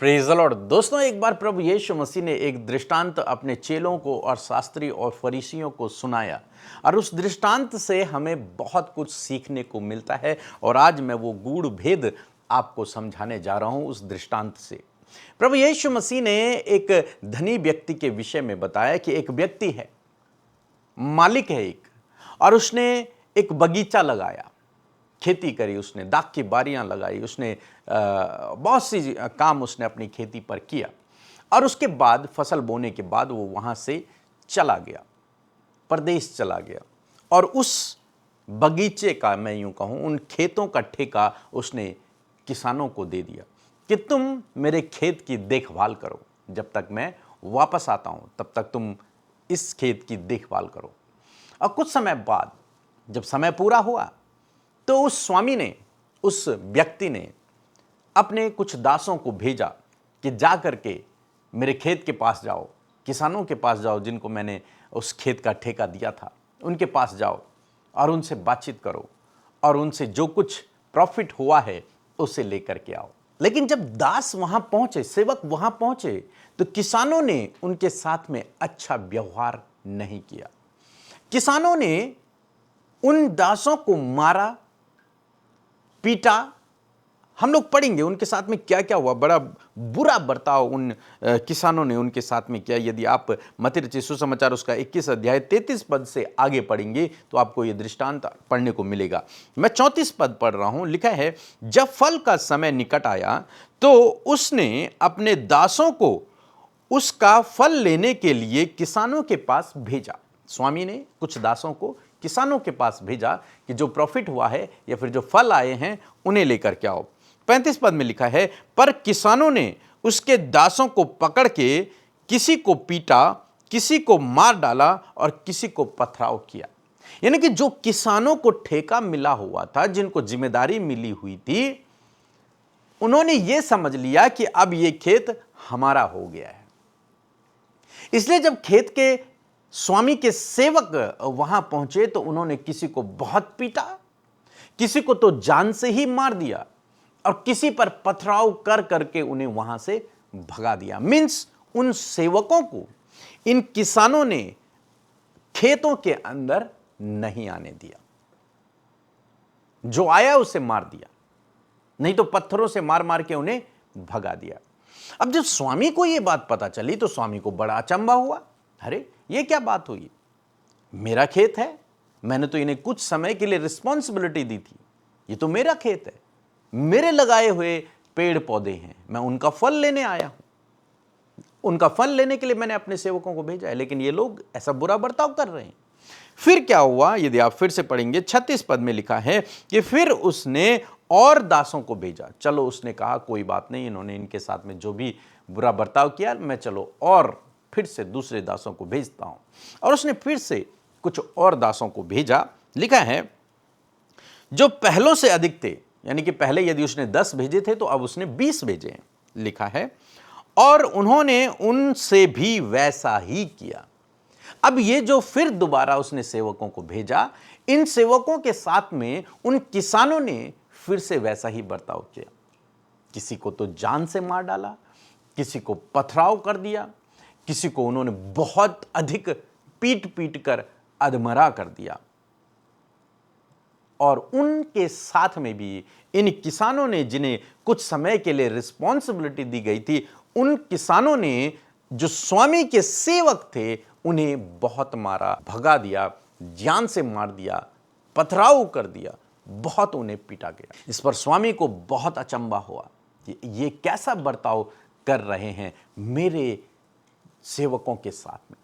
Praise the Lord. दोस्तों, एक बार प्रभु यीशु मसीह ने एक दृष्टांत अपने चेलों को और शास्त्री और फरीसियों को सुनाया और उस दृष्टांत से हमें बहुत कुछ सीखने को मिलता है। और आज मैं वो गूढ़ भेद आपको समझाने जा रहा हूं उस दृष्टांत से। प्रभु यीशु मसीह ने एक धनी व्यक्ति के विषय में बताया कि एक व्यक्ति है, मालिक है एक, और उसने एक बगीचा लगाया, खेती करी, उसने दाख की बारियां लगाई, उसने बहुत सी काम उसने अपनी खेती पर किया। और उसके बाद फसल बोने के बाद वो वहां से चला गया, परदेश चला गया। और उस बगीचे का, मैं यूं कहूं, उन खेतों का ठेका उसने किसानों को दे दिया कि तुम मेरे खेत की देखभाल करो, जब तक मैं वापस आता हूं तब तक तुम इस खेत की देखभाल करो। और कुछ समय बाद जब समय पूरा हुआ तो उस स्वामी ने, उस व्यक्ति ने अपने कुछ दासों को भेजा कि जा करके मेरे खेत के पास जाओ, किसानों के पास जाओ जिनको मैंने उस खेत का ठेका दिया था, उनके पास जाओ और उनसे बातचीत करो और उनसे जो कुछ प्रॉफिट हुआ है उसे लेकर के आओ। लेकिन जब दास वहां पहुंचे, सेवक वहां पहुंचे, तो किसानों ने उनके साथ में अच्छा व्यवहार नहीं किया। किसानों ने उन दासों को मारा, पीटा। हम लोग पढ़ेंगे उनके साथ में क्या क्या हुआ। बड़ा बुरा बर्ताव उन किसानों ने उनके साथ में किया। यदि आप मत्ती रचित सुसमाचार उसका 21 अध्याय 33 पद से आगे पढ़ेंगे तो आपको यह दृष्टांत पढ़ने को मिलेगा। मैं 34 पद पढ़ रहा हूं। लिखा है, जब फल का समय निकट आया तो उसने अपने दासों को उसका फल लेने के लिए किसानों के पास भेजा। स्वामी ने कुछ दासों को किसानों के पास भेजा कि जो प्रॉफिट हुआ है या फिर जो फल आए हैं उन्हें लेकर के आओ। 35 पद में लिखा है, पर किसानों ने उसके दासों को पकड़ के किसी को पीटा, किसी को मार डाला और किसी को पथराव किया। यानी कि जो किसानों को ठेका मिला हुआ था, जिनको जिम्मेदारी मिली हुई थी, उन्होंने यह समझ लिया कि अब यह खेत हमारा हो गया है। इसलिए जब खेत के स्वामी के सेवक वहां पहुंचे तो उन्होंने किसी को बहुत पीटा, किसी को तो जान से ही मार दिया और किसी पर पथराव कर करके उन्हें वहां से भगा दिया। मींस उन सेवकों को इन किसानों ने खेतों के अंदर नहीं आने दिया। जो आया उसे मार दिया, नहीं तो पत्थरों से मार मार के उन्हें भगा दिया। अब जब स्वामी को यह बात पता चली तो स्वामी को बड़ा अचंभा हुआ। अरे, ये क्या बात हुई? मेरा खेत है, मैंने तो इन्हें कुछ समय के लिए रिस्पॉन्सिबिलिटी दी थी, ये तो मेरा खेत है, मेरे लगाए हुए पेड़ पौधे हैं, मैं उनका फल लेने आया हूं, उनका फल लेने के लिए मैंने अपने सेवकों को भेजा है, लेकिन ये लोग ऐसा बुरा बर्ताव कर रहे हैं। फिर क्या हुआ? यदि आप फिर से पढ़ेंगे 36 पद में लिखा है कि फिर उसने और दासों को भेजा। चलो, उसने कहा कोई बात नहीं, इन्होंने इनके साथ में जो भी बुरा बर्ताव किया, मैं चलो और फिर से दूसरे दासों को भेजता हूं। और उसने फिर से कुछ और दासों को भेजा। लिखा है, जो पहलों से अधिक थे, यानी कि पहले यदि उसने 10 भेजे थे तो अब उसने 20 भेजे हैं। लिखा है, और उन्होंने उनसे भी वैसा ही किया। अब ये जो फिर दोबारा उसने सेवकों को भेजा, इन सेवकों के साथ में उन किसानों ने फिर से वैसा ही बर्ताव किया। किसी को तो जान से मार डाला, किसी को पथराव कर दिया, किसी को उन्होंने बहुत अधिक पीट पीट कर अधमरा कर दिया। और उनके साथ में भी इन किसानों ने, जिन्हें कुछ समय के लिए रिस्पॉन्सिबिलिटी दी गई थी, उन किसानों ने जो स्वामी के सेवक थे उन्हें बहुत मारा, भगा दिया, जान से मार दिया, पथराव कर दिया, बहुत उन्हें पीटा गया। इस पर स्वामी को बहुत अचंभा हुआ कि ये कैसा बर्ताव कर रहे हैं मेरे सेवकों के साथ में,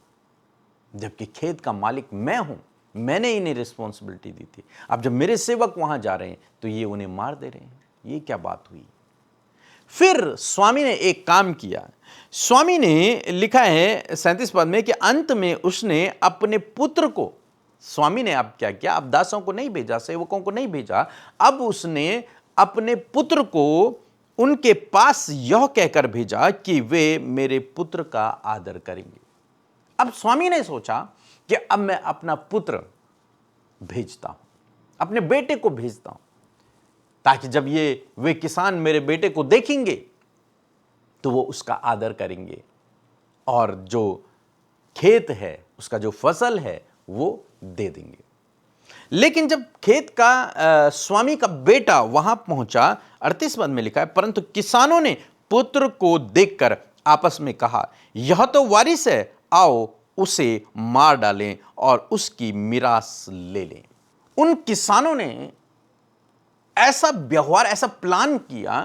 जबकि खेत का मालिक मैं हूं, मैंने इन्हें रिस्पॉन्सिबिलिटी दी थी। अब जब मेरे सेवक वहां जा रहे हैं तो ये उन्हें मार दे रहे हैं। ये क्या बात हुई? फिर स्वामी ने एक काम किया। स्वामी ने, लिखा है 37 पद में, कि अंत में उसने अपने पुत्र को, स्वामी ने अब क्या किया? अब दासों को नहीं भेजा, सेवकों को नहीं भेजा, अब उसने अपने पुत्र को उनके पास यह कहकर भेजा कि वे मेरे पुत्र का आदर करेंगे। अब स्वामी ने सोचा कि अब मैं अपना पुत्र भेजता हूं, अपने बेटे को भेजता हूं, ताकि जब वे किसान मेरे बेटे को देखेंगे तो वो उसका आदर करेंगे और जो खेत है, उसका जो फसल है, वो दे देंगे। लेकिन जब खेत का स्वामी का बेटा वहां पहुंचा, 38 पद में लिखा है, परंतु किसानों ने पुत्र को देखकर आपस में कहा, यह तो वारिस है, आओ उसे मार डालें और उसकी मिरास ले लें। उन किसानों ने ऐसा व्यवहार, ऐसा प्लान किया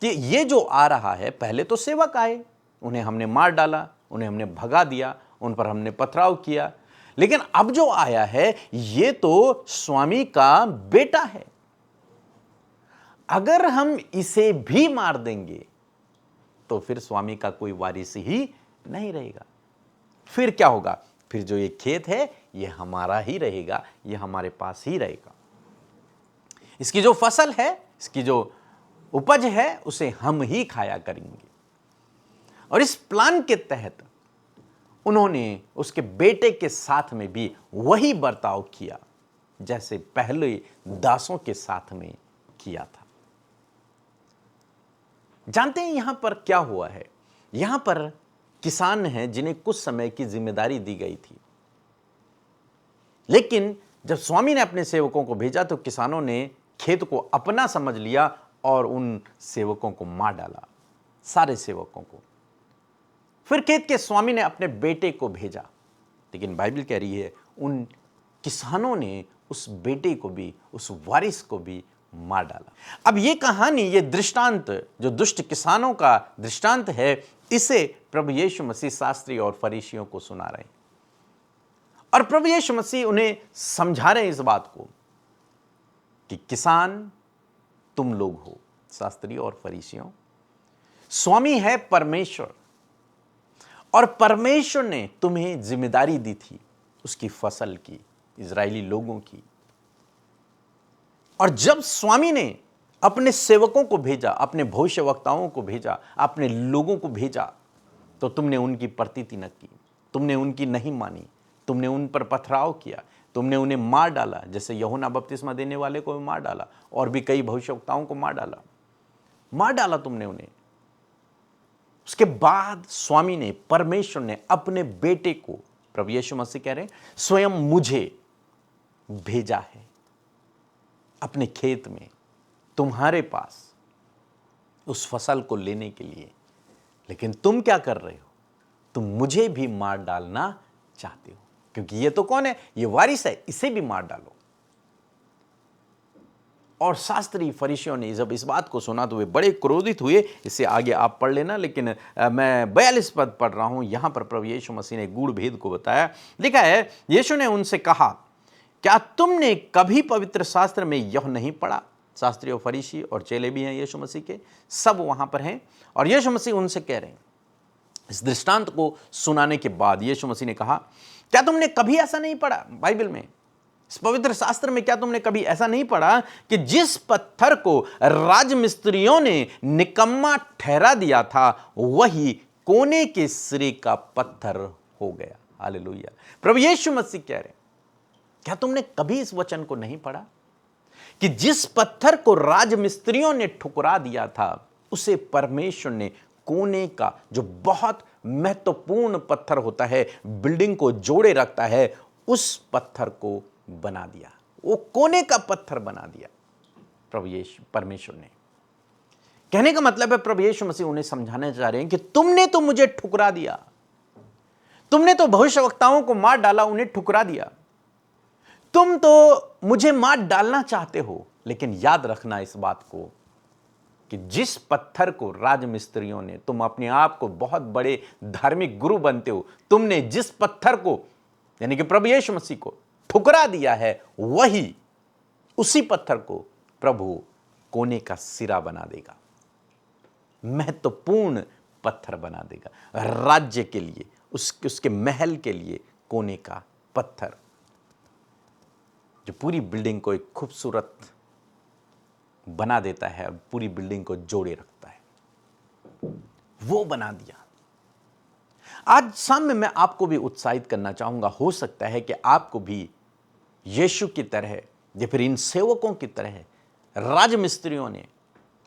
कि ये जो आ रहा है, पहले तो सेवक आए, उन्हें हमने मार डाला, उन्हें हमने भगा दिया, उन पर हमने पथराव किया, लेकिन अब जो आया है ये तो स्वामी का बेटा है। अगर हम इसे भी मार देंगे तो फिर स्वामी का कोई वारिस ही नहीं रहेगा। फिर क्या होगा? फिर जो ये खेत है ये हमारा ही रहेगा, ये हमारे पास ही रहेगा। इसकी जो फसल है, इसकी जो उपज है, उसे हम ही खाया करेंगे। और इस प्लान के तहत उन्होंने उसके बेटे के साथ में भी वही बर्ताव किया जैसे पहले दासों के साथ में किया था। जानते हैं यहां पर क्या हुआ है? यहां पर किसान हैं जिन्हें कुछ समय की जिम्मेदारी दी गई थी, लेकिन जब स्वामी ने अपने सेवकों को भेजा तो किसानों ने खेत को अपना समझ लिया और उन सेवकों को मार डाला, सारे सेवकों को। फिर खेत के स्वामी ने अपने बेटे को भेजा, लेकिन बाइबल कह रही है उन किसानों ने उस बेटे को भी, उस वारिस को भी मार डाला। अब ये कहानी, ये दृष्टांत जो दुष्ट किसानों का दृष्टांत है, इसे प्रभु यीशु मसीह शास्त्री और फरीसियों को सुना रहे हैं। और प्रभु यीशु मसीह उन्हें समझा रहे हैं इस बात को कि किसान तुम लोग हो, शास्त्री और फरीसियों। स्वामी है परमेश्वर, और परमेश्वर ने तुम्हें जिम्मेदारी दी थी उसकी फसल की, इजरायली लोगों की। और जब स्वामी ने अपने सेवकों को भेजा, अपने भविष्यवक्ताओं को भेजा, अपने लोगों को भेजा, तो तुमने उनकी प्रतीति न की, तुमने उनकी नहीं मानी, तुमने उन पर पथराव किया, तुमने उन्हें मार डाला, जैसे यूहन्ना बपतिस्मा देने वाले को भी मार डाला और भी कई भविष्यवक्ताओं को मार डाला तुमने उन्हें। उसके बाद स्वामी ने, परमेश्वर ने अपने बेटे को, प्रभु यीशु मसीह कह रहे हैं, स्वयं मुझे भेजा है अपने खेत में, तुम्हारे पास उस फसल को लेने के लिए। लेकिन तुम क्या कर रहे हो? तुम मुझे भी मार डालना चाहते हो, क्योंकि ये तो कौन है? ये वारिस है, इसे भी मार डालो। और शास्त्री फरीसियों ने जब इस बात को सुना तो वे बड़े क्रोधित हुए। इससे आगे आप पढ़ लेना, लेकिन मैं 42 पद पढ़ रहा हूं। यहां पर प्रभु यीशु मसीह ने गूढ़ भेद को बताया। लिखा है, यीशु ने उनसे कहा, क्या तुमने कभी पवित्र शास्त्र में यह नहीं पढ़ा? शास्त्री और फरीसी और चेले भी हैं यीशु मसीह के, सब वहां पर हैं। और यीशु मसीह उनसे कह रहे हैं, इस दृष्टांत को सुनाने के बाद यीशु मसीह ने कहा, क्या तुमने कभी ऐसा नहीं पढ़ा बाइबल में, इस पवित्र शास्त्र में? क्या तुमने कभी ऐसा नहीं पढ़ा कि जिस पत्थर को राजमिस्त्रियों ने निकम्मा ठहरा दिया था, वही कोने के सिरे का पत्थर हो गया। हालेलुया। प्रभु यीशु मसीह कह रहे हैं, क्या तुमने कभी इस वचन को नहीं पढ़ा कि जिस पत्थर को राजमिस्त्रियों ने ठुकरा दिया था, उसे परमेश्वर ने कोने का, जो बहुत महत्वपूर्ण पत्थर होता है, बिल्डिंग को जोड़े रखता है, उस पत्थर को बना दिया। वो कोने का पत्थर बना दिया प्रभु यीशु, परमेश्वर ने। कहने का मतलब है, प्रभु यीशु मसीह उन्हें समझाने जा रहे हैं कि तुमने तो मुझे ठुकरा दिया, तुमने तो भविष्यवक्ताओं को मार डाला, उन्हें ठुकरा दिया, तुम तो मुझे मार डालना चाहते हो। लेकिन याद रखना इस बात को कि जिस पत्थर को राजमिस्त्रियों ने, तुम अपने आप को बहुत बड़े धार्मिक गुरु बनते हो, तुमने जिस पत्थर को, यानी कि प्रभु यीशु मसीह को ठुकरा दिया है, वही, उसी पत्थर को प्रभु कोने का सिरा बना देगा, महत्वपूर्ण पत्थर बना देगा राज्य के लिए, उसके महल के लिए। कोने का पत्थर जो पूरी बिल्डिंग को एक खूबसूरत बना देता है, पूरी बिल्डिंग को जोड़े रखता है, वो बना दिया। आज शाम में मैं आपको भी उत्साहित करना चाहूंगा। हो सकता है कि आपको भी यीशु की तरह, या फिर इन सेवकों की तरह, राजमिस्त्रियों ने,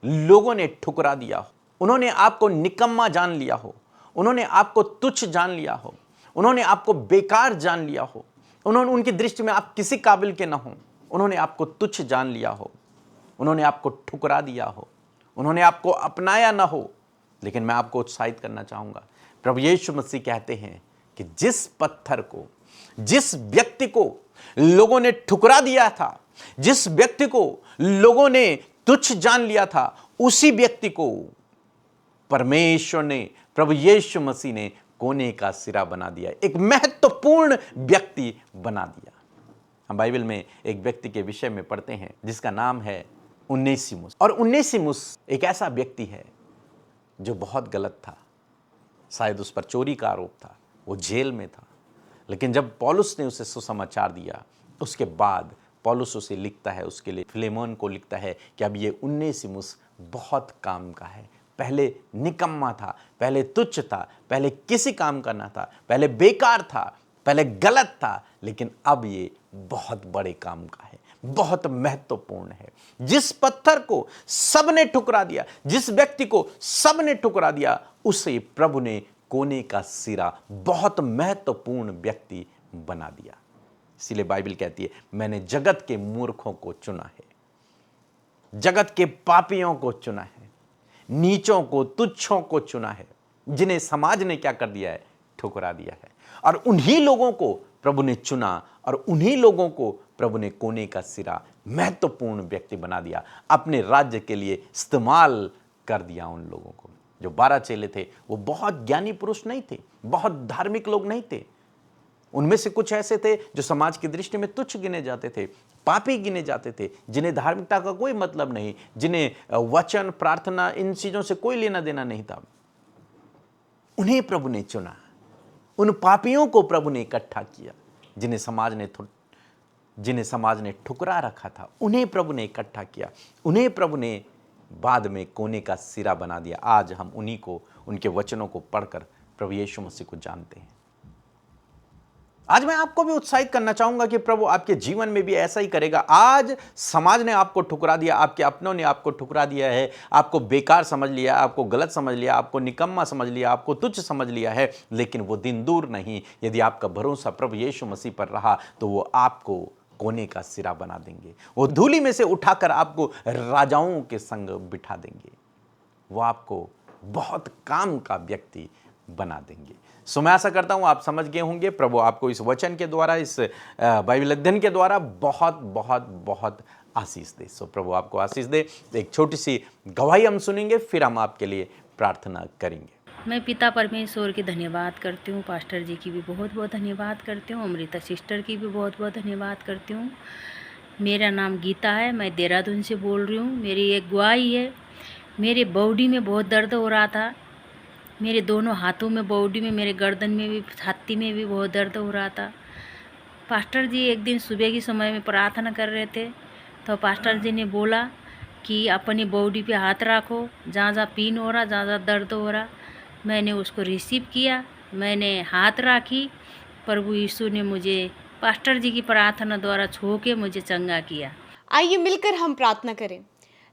लोगों ने ठुकरा दिया हो। उन्होंने आपको निकम्मा जान लिया हो, उन्होंने आपको तुच्छ जान लिया हो, उन्होंने आपको बेकार जान लिया हो, उन्होंने उनकी दृष्टि में आप किसी काबिल के ना हो, उन्होंने आपको तुच्छ जान लिया हो, उन्होंने आपको ठुकरा दिया हो, उन्होंने आपको अपनाया ना हो, लेकिन मैं आपको उत्साहित करना चाहूंगा। प्रभु यीशु मसीह कहते हैं कि जिस पत्थर को, जिस व्यक्ति को लोगों ने ठुकरा दिया था, जिस व्यक्ति को लोगों ने तुच्छ जान लिया था, उसी व्यक्ति को परमेश्वर ने, प्रभु यीशु मसीह ने कोने का सिरा बना दिया, एक महत्वपूर्ण व्यक्ति बना दिया। हम बाइबल में एक व्यक्ति के विषय में पढ़ते हैं जिसका नाम है उनेसिमुस। और उनेसिमुस एक ऐसा व्यक्ति है जो बहुत गलत था, शायद उस पर चोरी का आरोप था, वो जेल में था। लेकिन जब पौलुस ने उसे सुसमाचार दिया, उसके बाद पौलुस उसे लिखता है, उसके लिए फिलेमोन को लिखता है कि अब ये उनेसिमुस बहुत काम का है। पहले निकम्मा था, पहले तुच्छ था, पहले किसी काम का ना था, पहले बेकार था, पहले गलत था, लेकिन अब ये बहुत बड़े काम का है, बहुत महत्वपूर्ण है। जिस पत्थर को सबने ठुकरा दिया, जिस व्यक्ति को सबने ठुकरा दिया, उसे प्रभु ने कोने का सिरा, बहुत महत्वपूर्ण व्यक्ति बना दिया। इसीलिए बाइबल कहती है, मैंने जगत के मूर्खों को चुना है, जगत के पापियों को चुना है, नीचों को, तुच्छों को चुना है, जिन्हें समाज ने क्या कर दिया है, ठुकरा दिया है। और उन्हीं लोगों को प्रभु ने चुना और उन्हीं लोगों को प्रभु ने कोने का सिरा, महत्वपूर्ण व्यक्ति बना दिया, अपने राज्य के लिए इस्तेमाल कर दिया। उन लोगों को, जो 12 चेले थे, वो बहुत ज्ञानी पुरुष नहीं थे, बहुत धार्मिक लोग नहीं थे। उनमें से कुछ ऐसे थे जो समाज की दृष्टि में तुच्छ गिने जाते थे, पापी गिने जाते थे, जिन्हें धार्मिकता का कोई मतलब नहीं, जिन्हें वचन, प्रार्थना, इन चीजों से कोई लेना देना नहीं था। उन्हें प्रभु ने चुना, उन पापियों को प्रभु ने इकट्ठा किया, जिन्हें समाज ने ठुकरा रखा था, उन्हें प्रभु ने इकट्ठा किया, उन्हें प्रभु ने बाद में कोने का सिरा बना दिया। आज हम उन्हीं को, उनके वचनों को पढ़कर प्रभु यीशु मसीह को जानते हैं। आज मैं आपको भी उत्साहित करना चाहूंगा कि प्रभु आपके जीवन में भी ऐसा ही करेगा। आज समाज ने आपको ठुकरा दिया, आपके अपनों ने आपको ठुकरा दिया है, आपको बेकार समझ लिया, आपको गलत समझ लिया, आपको निकम्मा समझ लिया, आपको तुच्छ समझ लिया है, लेकिन वो दिन दूर नहीं। यदि आपका भरोसा प्रभु यीशु मसीह पर रहा तो वो आपको कोने का सिरा बना देंगे, वो धूली में से उठाकर आपको राजाओं के संग बिठा देंगे, वो आपको बहुत काम का व्यक्ति बना देंगे। सो मैं आशा करता हूं आप समझ गए होंगे। प्रभु आपको इस वचन के द्वारा, इस बाइबल अध्ययन के द्वारा बहुत बहुत बहुत आशीष दे। सो प्रभु आपको आशीष दे। एक छोटी सी गवाही हम सुनेंगे, फिर हम आपके लिए प्रार्थना करेंगे। मैं पिता परमेश्वर की धन्यवाद करती हूँ, पास्टर जी की भी बहुत बहुत धन्यवाद करती हूँ, अमृता सिस्टर की भी बहुत बहुत धन्यवाद करती हूँ। मेरा नाम गीता है, मैं देहरादून से बोल रही हूँ। मेरी एक गवाही है, मेरे बॉडी में बहुत दर्द हो रहा था, मेरे दोनों हाथों में, बॉडी में, मेरे गर्दन में भी, छाती में भी बहुत दर्द हो रहा था। पास्टर जी एक दिन सुबह के समय में प्रार्थना कर रहे थे, तो पास्टर जी ने बोला कि अपनी बॉडी पे हाथ रखो, जहाँ जहाँ पीन हो रहा, जहाँ जहाँ दर्द हो रहा। मैंने उसको रिसीव किया, मैंने हाथ रखी, प्रभु यीशु ने मुझे पास्टर जी की प्रार्थना द्वारा छू के मुझे चंगा किया। आइए मिलकर हम प्रार्थना करें।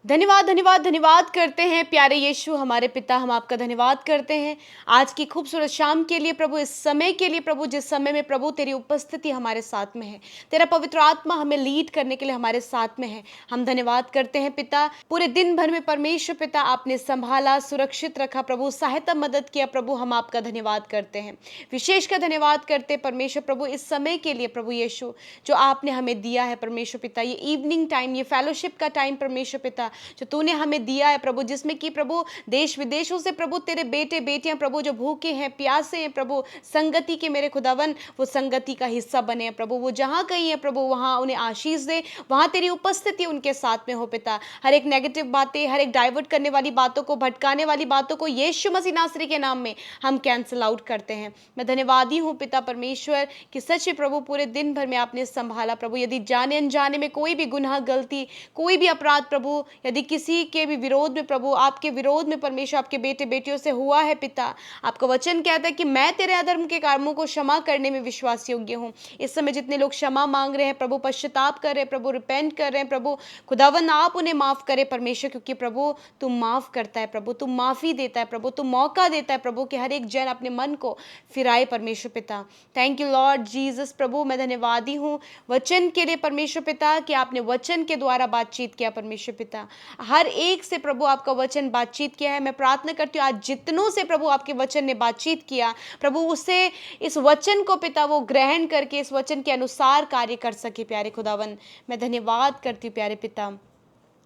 धन्यवाद धन्यवाद धन्यवाद करते हैं प्यारे यीशु हमारे पिता, हम आपका धन्यवाद करते हैं आज की खूबसूरत शाम के लिए प्रभु, इस समय के लिए प्रभु, जिस समय में प्रभु तेरी उपस्थिति हमारे साथ में है, तेरा पवित्र आत्मा हमें लीड करने के लिए हमारे साथ में है। हम धन्यवाद करते हैं पिता, पूरे दिन भर में परमेश्वर पिता आपने संभाला, सुरक्षित रखा प्रभु, सहायता मदद किया प्रभु, हम आपका धन्यवाद करते हैं। विशेष का धन्यवाद करते परमेश्वर प्रभु इस समय के लिए प्रभु यीशु, जो आपने हमें दिया है परमेश्वर पिता, ये इवनिंग टाइम, ये फेलोशिप का टाइम परमेश्वर पिता जो तूने हमें दिया है प्रभु, जिसमें कि प्रभु देश विदेशों से प्रभु तेरे बेटे बेटियां प्रभु जो भूखे हैं, प्यासे हैं प्रभु, संगति के मेरे खुदावन, वो संगति का हिस्सा बने हैं प्रभु। वो जहाँ कहीं है प्रभु, वहाँ उन्हें आशीष दे, वहाँ तेरी उपस्थिति उनके साथ में हो पिता। हर एक नेगेटिव बातें, हर एक डाइवर्ट करने वाली बातों को, भटकाने वाली बातों को यीशु मसीह नासरी के नाम में हम कैंसिल आउट करते हैं। मैं धन्यवादी हूँ पिता परमेश्वर कि सच प्रभु पूरे दिन भर में आपने संभाला प्रभु। यदि जाने अनजाने में कोई भी गुनाह, गलती, कोई भी अपराध प्रभु यदि किसी के भी विरोध में प्रभु, आपके विरोध में परमेश्वर आपके बेटे बेटियों से हुआ है पिता, आपका वचन कहता है कि मैं तेरे अधर्म के कर्मों को क्षमा करने में विश्वास योग्य हूँ। इस समय जितने लोग क्षमा मांग रहे हैं प्रभु, पश्चाताप कर रहे हैं प्रभु, रिपेंट कर रहे हैं प्रभु, खुदावन आप उन्हें माफ करें परमेश्वर, क्योंकि प्रभु तुम माफ करता है प्रभु, तुम माफी देता है प्रभु, तुम मौका देता है प्रभु कि हर एक जन अपने मन को फिराए परमेश्वर पिता। थैंक यू लॉर्ड जीसस प्रभु, मैं धन्यवादी हूँ वचन के लिए परमेश्वर पिता कि आपने वचन के द्वारा बातचीत किया परमेश्वर पिता, हर एक से प्रभु आपका वचन बातचीत किया है। मैं प्रार्थना करती हूँ आज जितनों से प्रभु आपके वचन ने बातचीत किया प्रभु, उससे इस वचन को पिता वो ग्रहण करके इस वचन के अनुसार कार्य कर सके प्यारे खुदावन। मैं धन्यवाद करती हूँ प्यारे पिता,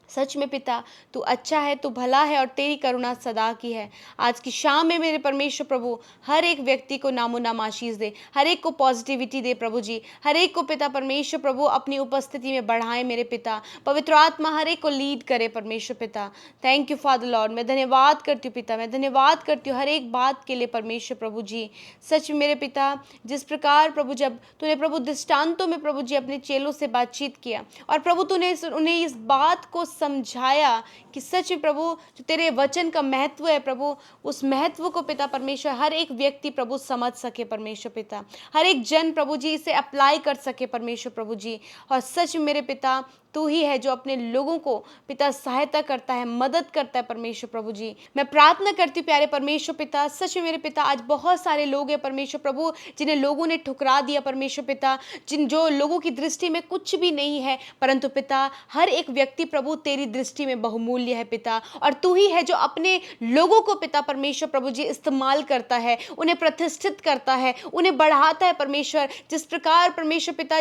सच में पिता तू अच्छा है, तू भला है और तेरी करुणा सदा की है। आज की शाम में मेरे परमेश्वर प्रभु हर एक व्यक्ति को नामो नाम आशीष दे, हर एक को पॉजिटिविटी दे प्रभु जी, हर एक को पिता परमेश्वर प्रभु अपनी उपस्थिति में बढ़ाए मेरे पिता, पवित्र आत्मा हर एक को लीड करे परमेश्वर पिता। थैंक यू फादर लॉर्ड, मैं धन्यवाद करती हूँ पिता, मैं धन्यवाद करती हूँ हर एक बात के लिए परमेश्वर प्रभु जी। सच में मेरे पिता जिस प्रकार प्रभु जब तूने प्रभु दृष्टांतों में प्रभु जी अपने चेलों से बातचीत किया और प्रभु तूने उन्हें इस बात को समझाया कि सच में प्रभु जो तेरे वचन का महत्व है प्रभु, उस महत्व को पिता परमेश्वर हर एक व्यक्ति प्रभु समझ सके परमेश्वर पिता, हर एक जन प्रभु जी इसे अप्लाई कर सके परमेश्वर प्रभु जी। और सच में मेरे पिता तू ही है जो अपने लोगों को पिता सहायता करता है, मदद करता है परमेश्वर प्रभु जी। मैं प्रार्थना करती हूँ प्यारे परमेश्वर पिता, सच में मेरे पिता आज बहुत सारे लोग हैं परमेश्वर प्रभु जिन्हें लोगों ने ठुकरा दिया परमेश्वर पिता, जो लोगों की दृष्टि में कुछ भी नहीं है, परंतु पिता हर एक व्यक्ति प्रभु तेरी दृष्टि में बहुमूल्य है पिता, और तू ही है जो अपने लोगों को पिता परमेश्वर प्रभु जी इस्तेमाल करता है, उन्हें प्रतिष्ठित करता है, उन्हें बढ़ाता है परमेश्वर। जिस प्रकार परमेश्वर पिता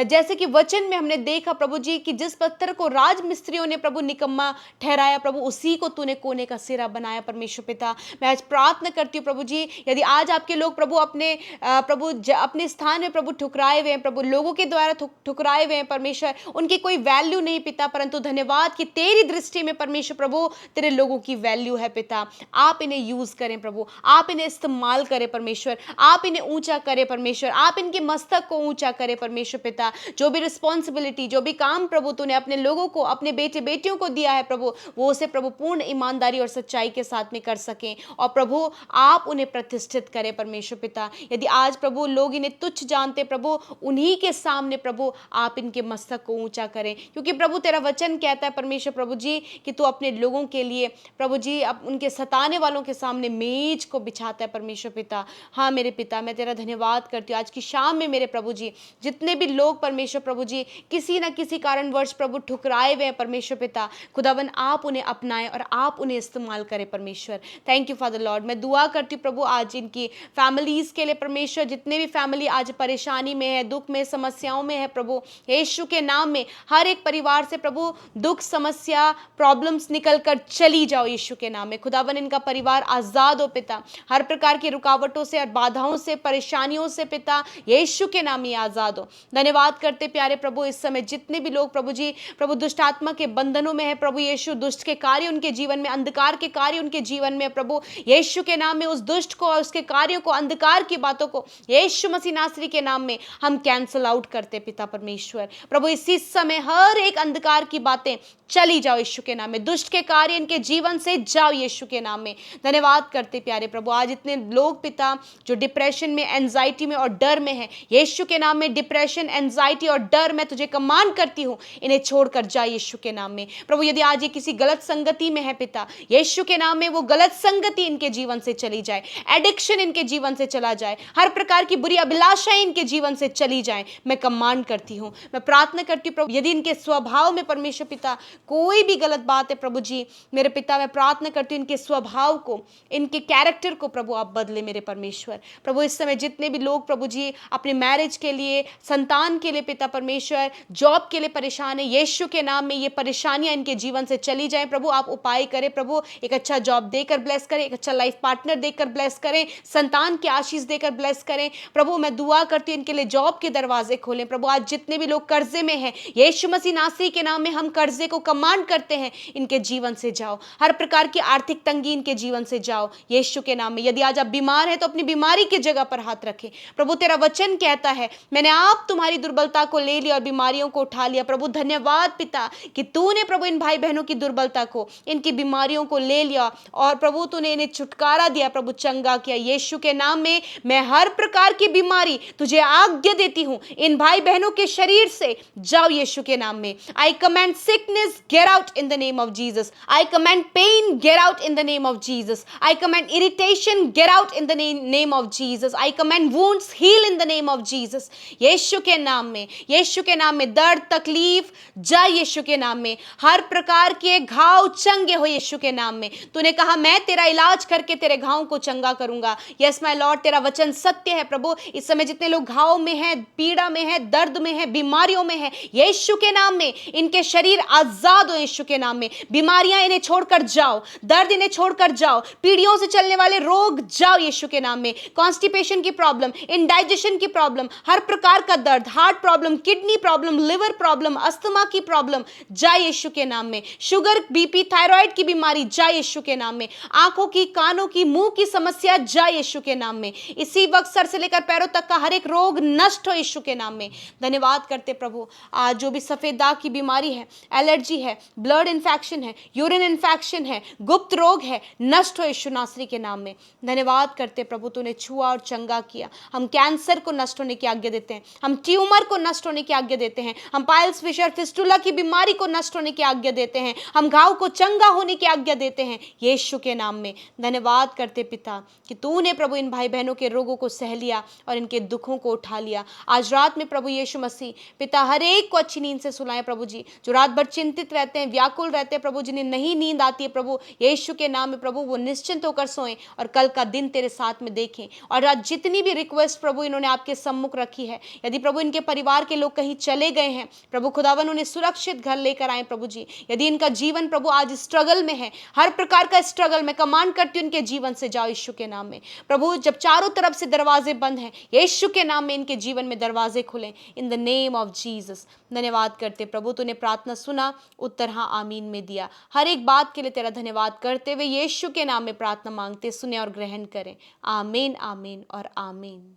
जैसे कि वचन में हमने देखा प्रभु जी कि जिस पत्थर को राजमिस्त्रियों ने प्रभु निकम्मा ठहराया प्रभु, उसी को तूने कोने का सिरा बनाया परमेश्वर पिता। मैं आज प्रार्थना करती हूँ प्रभु जी, यदि आज आपके लोग प्रभु अपने स्थान में प्रभु ठुकराए हुए हैं प्रभु, लोगों के द्वारा ठुकराए हुए हैं परमेश्वर, उनकी कोई वैल्यू नहीं पिता, परंतु धन्यवाद कि तेरी दृष्टि में परमेश्वर प्रभु तेरे लोगों की वैल्यू है पिता। आप इन्हें यूज करें प्रभु, आप इन्हें इस्तेमाल करें परमेश्वर, आप इन्हें ऊंचा करें परमेश्वर, आप इनके मस्तक को ऊंचा करें परमेश्वर पिता। जो भी रिस्पॉन्सिबिलिटी, जो भी काम प्रभु तूने अपने लोगों को, अपने बेटे बेटियों को दिया है प्रभु, वो उसे प्रभु पूर्ण ईमानदारी और सच्चाई के साथ में कर सकें, और प्रभु आप उन्हें प्रतिष्ठित करें परमेश्वर पिता। यदि आज प्रभु लोग इन्हें तुच्छ जानते प्रभु, उन्हीं के सामने प्रभु आप इनके मस्तक को ऊंचा करें, क्योंकि प्रभु तेरा वचन कहता है परमेश्वर प्रभु जी कि तू अपने लोगों के लिए प्रभु जी उनके सताने वालों के सामने मेज को बिछाता है परमेश्वर पिता। हाँ मेरे पिता, मैं तेरा धन्यवाद करती हूँ आज की शाम में मेरे प्रभु जी, जितने भी लोग परमेश्वर प्रभु जी किसी न किसी कारणवश प्रभु ठुकराए हुए हैं परमेश्वर पिता, खुदावन आप उन्हें अपनाएं और आप उन्हें इस्तेमाल करें परमेश्वर। Thank you father Lord. मैं दुआ करती हूँ प्रभु आज इनकी फैमिलीज के लिए परमेश्वर, जितने भी फैमिली आज परेशानी में है, दुख में, समस्याओं में है प्रभु, यीशु के नाम में हर एक परिवार से प्रभु दुख, समस्या, प्रॉब्लम्स निकल कर चली जाओ यीशु के नाम में। खुदावन इनका परिवार आजाद हो पिता, हर प्रकार की रुकावटों से और बाधाओं से, परेशानियों से पिता यीशु के नाम में आजाद हो। धन्यवाद करते प्यारे प्रभु, इस समय जितने भी लोग प्रभु जी प्रभु दुष्ट आत्मा के बंधनों में है प्रभु यीशु, दुष्ट के कार्य उनके जीवन में, अंधकार के कार्य उनके जीवन में प्रभु यीशु के नाम में, उस दुष्ट को और उसके कार्यों को, अंधकार की बातों को यीशु मसीह नासरी के नाम में हम कैंसल आउट करते पिता परमेश्वर। प्रभु इसी समय हर एक अंधकार की बातें चली जाओ यीशु के नाम में, दुष्ट के कार्य इनके जीवन से जाओ यीशु के नाम में। धन्यवाद करते प्यारे प्रभु, आज इतने लोग पिता जो डिप्रेशन में, एंजाइटी में और डर में है, यीशु के नाम में डिप्रेशन, एंजाइटी और डर मैं तुझे कमांड करती हूँ, इन्हें छोड़कर जा यीशु के नाम में। प्रभु यदि आज ये किसी गलत संगति में है पिता, यीशु के नाम में वो गलत संगति इनके जीवन से चली जाए, एडिक्शन इनके जीवन से चला जाए, हर प्रकार की बुरी अभिलाषाएं इनके जीवन से चली जाए, मैं कमांड करती हूँ। मैं प्रार्थना करती हूँ प्रभु, यदि इनके स्वभाव में परमेश्वर पिता कोई भी गलत बात है प्रभु जी मेरे पिता, मैं प्रार्थना करती हूँ इनके स्वभाव को, इनके कैरेक्टर को प्रभु आप बदले मेरे परमेश्वर। प्रभु इस समय जितने भी लोग प्रभु जी अपने मैरिज के लिए, संतान के लिए पिता परमेश्वर, जॉब के लिए परेशान है, यीशु के नाम में ये परेशानियां इनके जीवन से चली जाएं प्रभु, आप उपाय करें प्रभु, एक अच्छा जॉब देकर ब्लेस करें, एक अच्छा लाइफ पार्टनर देकर ब्लेस करें, संतान की आशीष देकर ब्लेस करें प्रभु। मैं दुआ करती हूँ इनके लिए जॉब के दरवाजे खोलें प्रभु। आज जितने भी लोग कर्जे में हैं, यीशु मसीह नासरी के नाम में हम कर्जे को कमांड करते हैं, इनके जीवन से जाओ, हर प्रकार की आर्थिक तंगी इनके जीवन से जाओ यीशु के नाम में। यदि आज आप बीमार हैं तो अपनी बीमारी की जगह पर हाथ रखें प्रभु, तेरा वचन कहता है मैंने आप तुम्हारी दुर्बलता को ले लिया और बीमारियों को उठा लिया प्रभु धन्यवाद पिता कि तूने प्रभु इन भाई बहनों की दुर्बलता को, इनकी बीमारियों को ले लिया और प्रभु तूने इन्हें छुटकारा दिया, प्रभु चंगा किया। यीशु के नाम में मैं हर प्रकार की बीमारी तुझे आज्ञा देती हूं, इन भाई बहनों के शरीर से जाओ यीशु के नाम में। I command sickness get out in the name of Jesus. I command pain get out in the name of Jesus. I command irritation get out in the name of Jesus. I command wounds heal in the name of Jesus. यीशु के नाम में, यीशु के नाम में दर्द तकलीफ जा यीशु के नाम में। हर प्रकार के घाव चंगे हो यीशु के नाम में। तूने कहा मैं तेरा इलाज करके तेरे घावों को चंगा करूंगा। यस माय लॉर्ड, तेरा वचन सत्य है प्रभु। इस समय जितने लोग घाव में हैं, पीड़ा में हैं, दर्द में हैं, बीमारियों में हैं, यीशु के नाम में इनके शरीर आजाद हो यीशु के नाम में। बीमारियां इन्हें छोड़कर जाओ, दर्द इन्हें छोड़कर जाओ, पीढ़ियों से चलने वाले रोग जाओ यीशु के नाम में। कॉन्स्टिपेशन की प्रॉब्लम, इंडाइजेशन की प्रॉब्लम, हर प्रकार का दर्द, heart problem, kidney problem, liver problem, asthma की प्रॉब्लम जाए यीशु के नाम में। शुगर, बीपी, थायराइड की बीमारी जाए यीशु के नाम में। आंखों की, कानों की, मुंह की समस्या जाए यीशु के नाम में। इसी वक्त सर से लेकर पैरों तक का हर एक रोग नष्ट हो यीशु के नाम में। धन्यवाद करते प्रभु। आज जो भी सफेद दाग की बीमारी है, एलर्जी है, ब्लड इन्फेक्शन है, यूरिन इन्फेक्शन है, गुप्त रोग है, नष्ट हो यीशु नासरी के नाम में। धन्यवाद करते प्रभु, तूने छुआ और चंगा किया। हम कैंसर को नष्ट होने की आज्ञा देते हैं, हम ट्यूमर को नष्ट होने की आज्ञा देते हैं, हम पाइल्स, फिशर, फिस्टुला की बीमारी को नष्ट होने की आज्ञा देते हैं, हम घाव को चंगा होने की आज्ञा देते हैं यीशु के नाम में। धन्यवाद करते पिता कि तूने प्रभु इन भाई बहनों के रोगों को सह लिया और इनके दुखों को उठा लिया। आज रात में प्रभु यीशु मसीह पिता हर एक को अच्छी नींद से सुलाए प्रभु जी। जो रात भर चिंतित रहते हैं, व्याकुल रहते हैं प्रभु, जिन्हें नहीं नींद आती है प्रभु, यीशु के नाम में प्रभु वो निश्चिंत होकर सोएं और कल का दिन तेरे साथ में देखें। और आज जितनी भी रिक्वेस्ट प्रभु इन्होंने आपके सम्मुख रखी है, यदि प्रभु इनके परिवार के लोग कहीं चले गए हैं प्रभु खुदावन, उन्हें सुरक्षित घर लेकर आए प्रभु जी। यदि इनका जीवन प्रभु आज स्ट्रगल में है, हर प्रकार का स्ट्रगल में कमांड करती हूं इनके जीवन से जाओ यीशु के नाम में। प्रभु जब चारों तरफ से दरवाजे बंद हैं, यीशु के नाम में इनके जीवन में दरवाजे खुलें in the name of Jesus. धन्यवाद करते प्रभु, तूने प्रार्थना सुना, उत्तर हाँ आमीन में दिया। हर एक बात के लिए तेरा धन्यवाद करते हुए यीशु के नाम में प्रार्थना मांगते, सुने और ग्रहण करें। आमीन, आमीन और आमीन।